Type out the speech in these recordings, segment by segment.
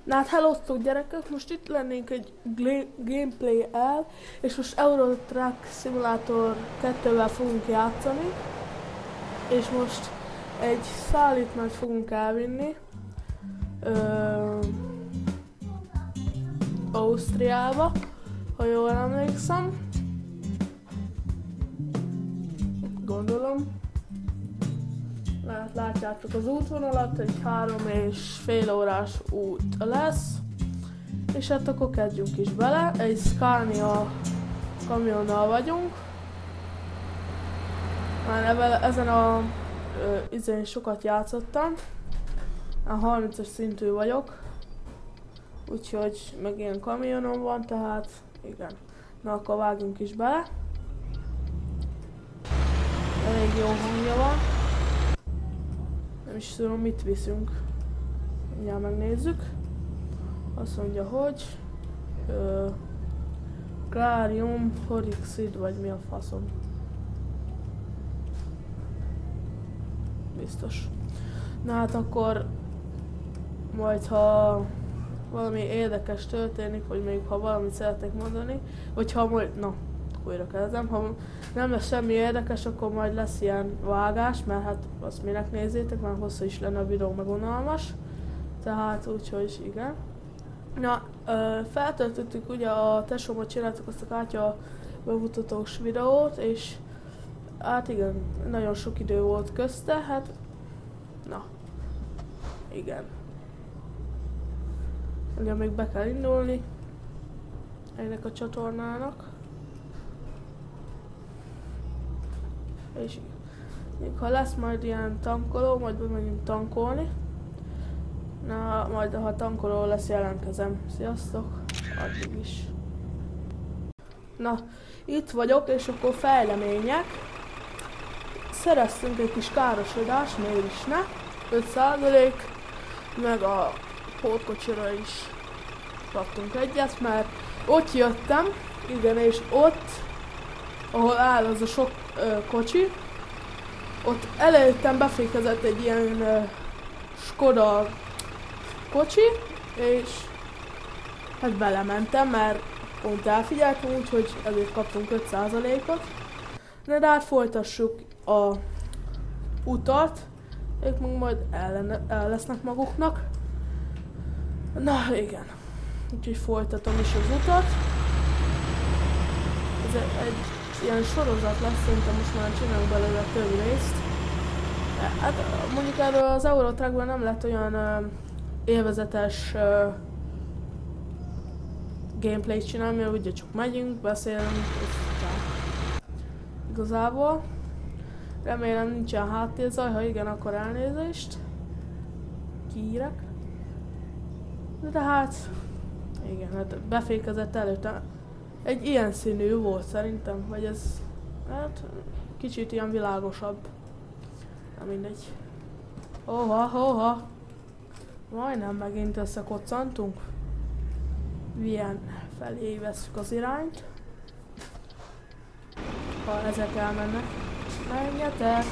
Na hát hellóztok gyerekek, most itt lennénk egy gameplay el, és most Euro Truck Simulator 2-vel fogunk játszani, és most egy szállítmányt fogunk elvinni Ausztriába, ha jól emlékszem. Gondolom. Látjátok az útvonalat, egy 3,5 órás út lesz. És hát akkor kezdjünk is bele. Egy Scania kamionnal vagyunk. Már ezen a izén sokat játszottam. A 30-as szintű vagyok. Úgyhogy meg ilyen kamionom van, tehát igen. Na akkor vágjunk is bele. Elég jó hangja van. Nem is tudom, mit viszünk. Mindjárt megnézzük. Azt mondja, hogy Clarium Horixid, vagy mi a faszom. Biztos. Na hát akkor majd ha valami érdekes történik, vagy még ha valamit szeretnék mondani, vagy ha majd, na, újra kezdem, ha nem lesz semmi érdekes, akkor majd lesz ilyen vágás, mert hát azt minek nézzétek, már hosszú is lenne a videó, meg unalmas. Tehát úgyhogy igen. Na, feltöltöttük ugye a tesómat, csináltuk azt a kártya bemutatós videót, és hát igen, nagyon sok idő volt közte, hát na, igen. Ugye még be kell indulni ennek a csatornának. És ha lesz majd ilyen tankoló, majd bemegyünk tankolni. Na, majd ha tankoló lesz, jelentkezem. Sziasztok! Addig is. Na, itt vagyok, és akkor fejlemények. Szereztünk egy kis károsodást, miért is ne? 5%, meg a pótkocsira is kaptunk egyet, mert ott jöttem, igen, és ott, ahol áll az a sok kocsi, ott előttem befékezett egy ilyen Skoda kocsi, és hát belementem, mert pont elfigyeltem, úgyhogy ezért kaptunk 5%-ot. Na de hát folytassuk a utat, ők meg majd el lesznek maguknak. Na igen, úgyhogy folytatom is az utat. Ez egy ilyen sorozat lesz, szerintem most már csinálunk belőle több részt. Hát mondjuk erről az Euro Truckban nem lett olyan élvezetes gameplayt csinálni, mert ugye csak megyünk, beszélünk, és igazából. Remélem nincsen háttérzaj, ha igen, akkor elnézést. Kiírek. De hát, igen, hát befékezett előtte. Egy ilyen színű volt szerintem, vagy ez, hát kicsit ilyen világosabb. Nem mindegy. Hoha. Majdnem megint összekoccantunk. Ilyen felé vesszük az irányt. Ha ezek elmennek. Menjetek!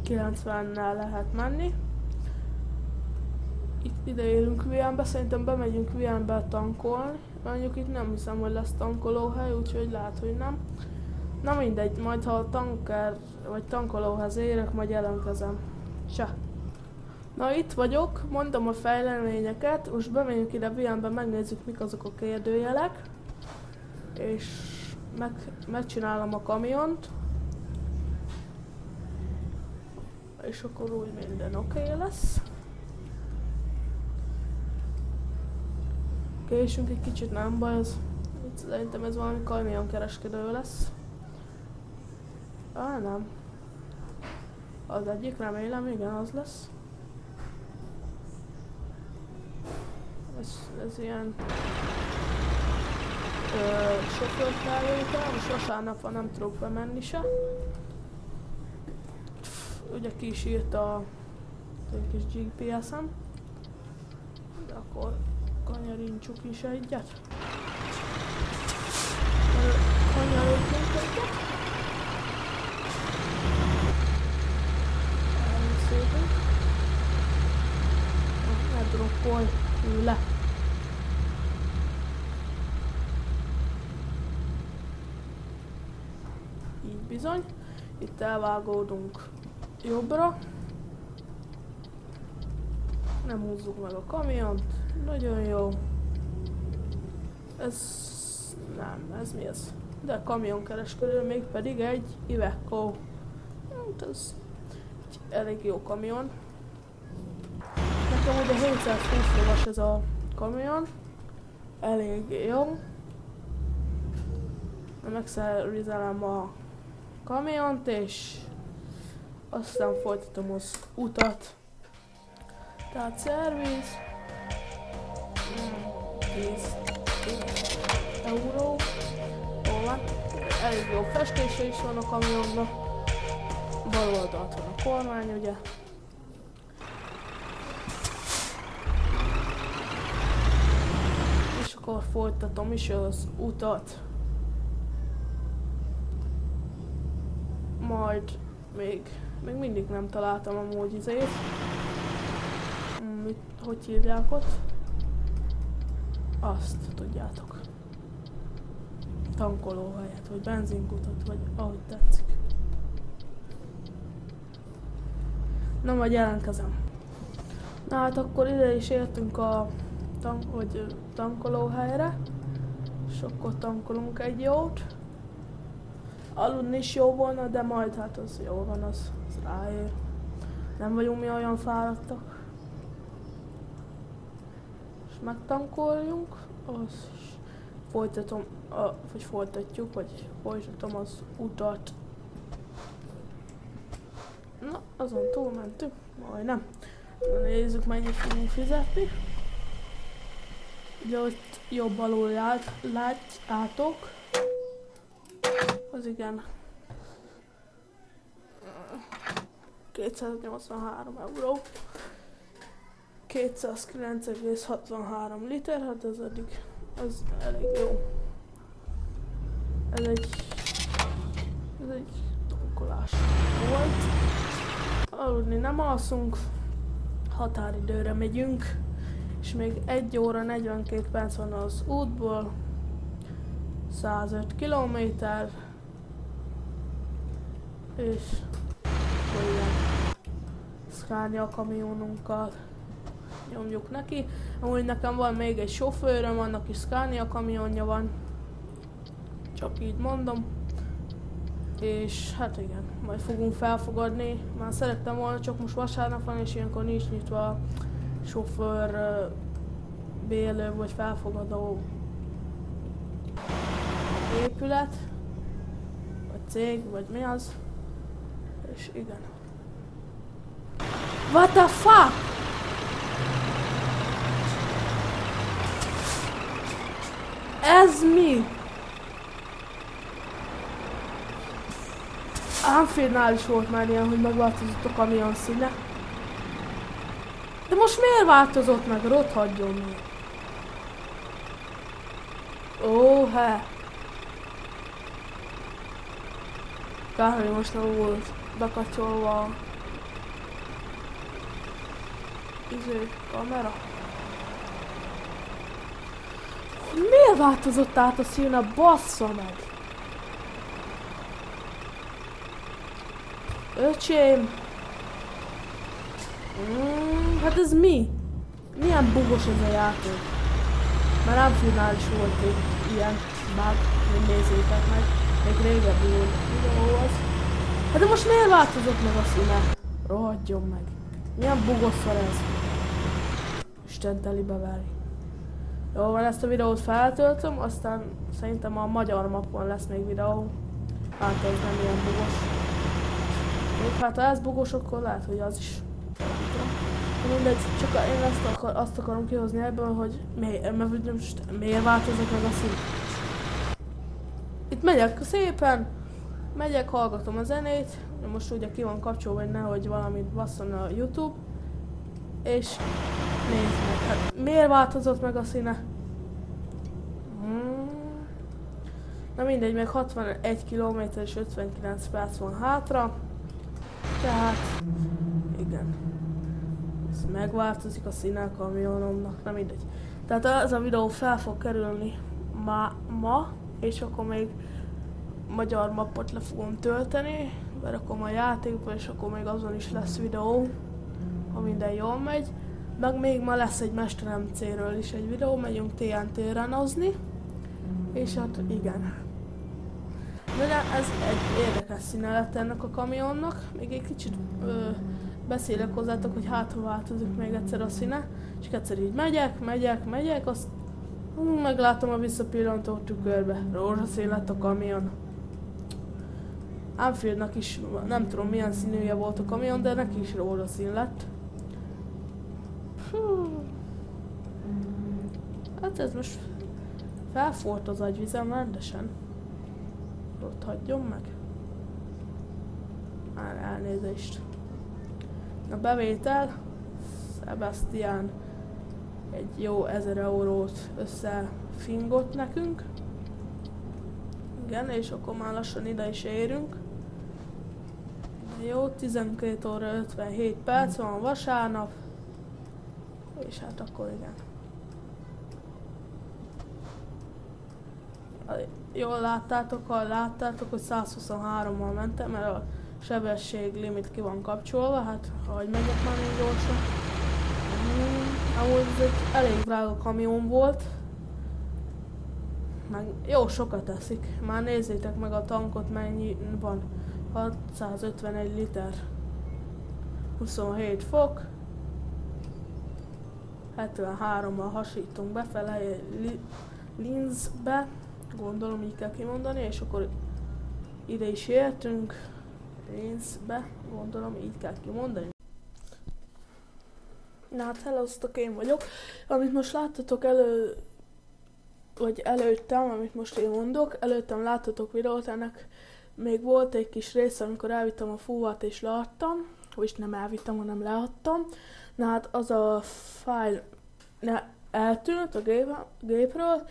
...90-nel lehet menni. Itt ide érünk Vienbe, szerintem bemegyünk Vienbe tankolni. Mondjuk itt nem hiszem, hogy lesz tankolóhely, úgyhogy lehet, hogy nem. Na mindegy, majd ha a tanker vagy tankolóhoz érek, majd jelentkezem. Se. Na itt vagyok, mondom a fejleményeket, most bemegyünk ide Vienbe, megnézzük mik azok a kérdőjelek. És megcsinálom a kamiont. És akkor úgy minden oké lesz. Késünk egy kicsit, nem baj, szerintem ez valami kamionkereskedő lesz. Nem. Az egyik, remélem, igen, az lesz. Ez ilyen sofőrfelvétel, most vasárnap van, nem tudok bemenni se. Ugye ki is írt a kis GPS-em. De akkor kanyarincsuk is egyet. Kanyarodjunk egyet. Elszépen. Ne droppolj, ülj le. Így bizony. Itt elvágódunk jobbra. Nem húzzuk meg a kamiont. Nagyon jó. Ez... nem, ez mi ez? De kamionkereskedő, még pedig egy Iveco. Hát ez egy elég jó kamion. Nekem ugye 720 lovas ez a kamion. Elég jó. Megszervizelem a kamiont, és aztán folytatom az utat. Tehát szerviz. 10 euró. Hol van? Elég jó festése is van a kamionnak. Bal oldalt van a kormány, ugye? És akkor folytatom is az utat. Majd még mindig nem találtam amúgy izét. Hogy hívják ott? Azt tudjátok. Tankolóhelyet, vagy benzinkutat, vagy ahogy tetszik. Na, majd jelentkezem. Na hát akkor ide is értünk a tankolóhelyre. És akkor tankolunk egy jót. Aludni is jó volna, de majd hát az jó van, az ráér. Nem vagyunk mi olyan fáradtak. És megtankoljunk, az folytatom, vagy folytatjuk, vagy folytatom az utat. Na, azon túl mentünk, majdnem. Na, nézzük, mennyit fogunk fizetni. Ugye ott jobb alul látjátok. Az igen. 283 euró. 209,63 liter, hát ez eddig, az elég jó. Ez egy tankolás volt. Aludni nem alszunk, határidőre megyünk, és még 1 óra 42 perc van az útból, 105 kilométer, és olyan Scania kamionunkkal nyomjuk neki. Amúgy nekem van még egy sofőröm, annak is Scania kamionja van, csak így mondom. És hát igen, majd fogunk felfogadni. Már szerettem volna, csak most vasárnap van, és ilyenkor nincs nyitva a sofőr bérlő vagy felfogadó épület, vagy cég, vagy mi az. És igen. What the fuck? Ez mi? Anfieldnál is volt már ilyen, hogy megváltozott a kamion színe. De most miért változott meg? Rothadjon meg. Ó, he. Kár, hogy most nem volt bekatyolva a kamera. Miért változott át a színe? Bassza meg! Öcsém! Hát ez mi? Milyen bugos ez a játék? Már Anfieldnál is volt egy ilyen bug, hogy nézzétek meg. Még régebbi videó az. Hát de most miért változott meg a színe? Rohadjon meg. Milyen bugos van ez? Isten telibe veri. Jó van, ezt a videót feltöltöm, aztán szerintem a magyar mapon lesz még videó. Hát ez nem ilyen bugos. Még hát ha ez bugos, akkor lehet, hogy az is. De mindegy, csak én azt akarom kihozni ebből, hogy miért változott meg a szín. Itt megyek szépen, hallgatom a zenét, most ugye ki van kapcsolva, hogy nehogy valamit basszon a YouTube. És nézd meg, hát miért változott meg a színe? Na mindegy, meg 61 km és 59 perc van hátra. Tehát, igen. Ez megváltozik a színe a kamionomnak, na mindegy. Tehát ez a videó fel fog kerülni ma, és akkor még magyar mappot le fogom tölteni, berakom a játékba, és akkor még azon is lesz videó, ha minden jól megy. Meg még ma lesz egy Mester MC-ről is egy videó, megyünk TNT-renozni, és hát igen. De ez egy érdekes színe lett ennek a kamionnak, még egy kicsit beszélek hozzátok, hogy hát ha változik még egyszer a színe, és egyszer így megyek, azt meglátom a visszapillantó tükörbe, rózsaszín lett a kamion. Anfieldnak is, nem tudom milyen színűje volt a kamion, de neki is rózsaszín lett. Hát ez most felforrt az agyvizem rendesen. Ott hagyjon meg. Már elnézést. A bevétel, Sebastian egy jó 1000 eurót összefingott nekünk. Igen, és akkor már lassan ide is érünk. Jó, 12 óra 57 perc van vasárnap. És hát akkor igen. Jól láttátok, hogy 123-mal mentem, mert a sebesség limit ki van kapcsolva, hát ahogy megyek már még gyorsan. Amúgy ez egy elég drága kamion volt. Meg jó sokat eszik. Már nézzétek meg a tankot, mennyi van. 651 liter. 27 fok. 73-mal hasítunk befele Linzbe. Gondolom így kell kimondani, és akkor ide is értünk. Linzbe, gondolom így kell kimondani. Na hát hellóztok, én vagyok. Amit most láttatok előttem, amit most én mondok, előttem láttatok videót, ennek még volt egy kis része, amikor elvittem a fúvat és leadtam, vagyis nem elvittem, hanem leadtam. Na hát az a fájl eltűnt a gépről,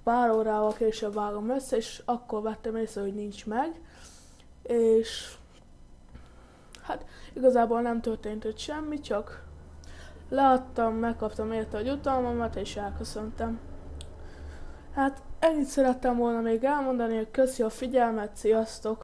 pár órával később vágom össze, és akkor vettem észre, hogy nincs meg. És hát igazából nem történt ott semmi, csak leadtam, megkaptam érte a jutalmamat, és elköszöntem. Hát ennyit szerettem volna még elmondani, hogy köszi a figyelmet, sziasztok!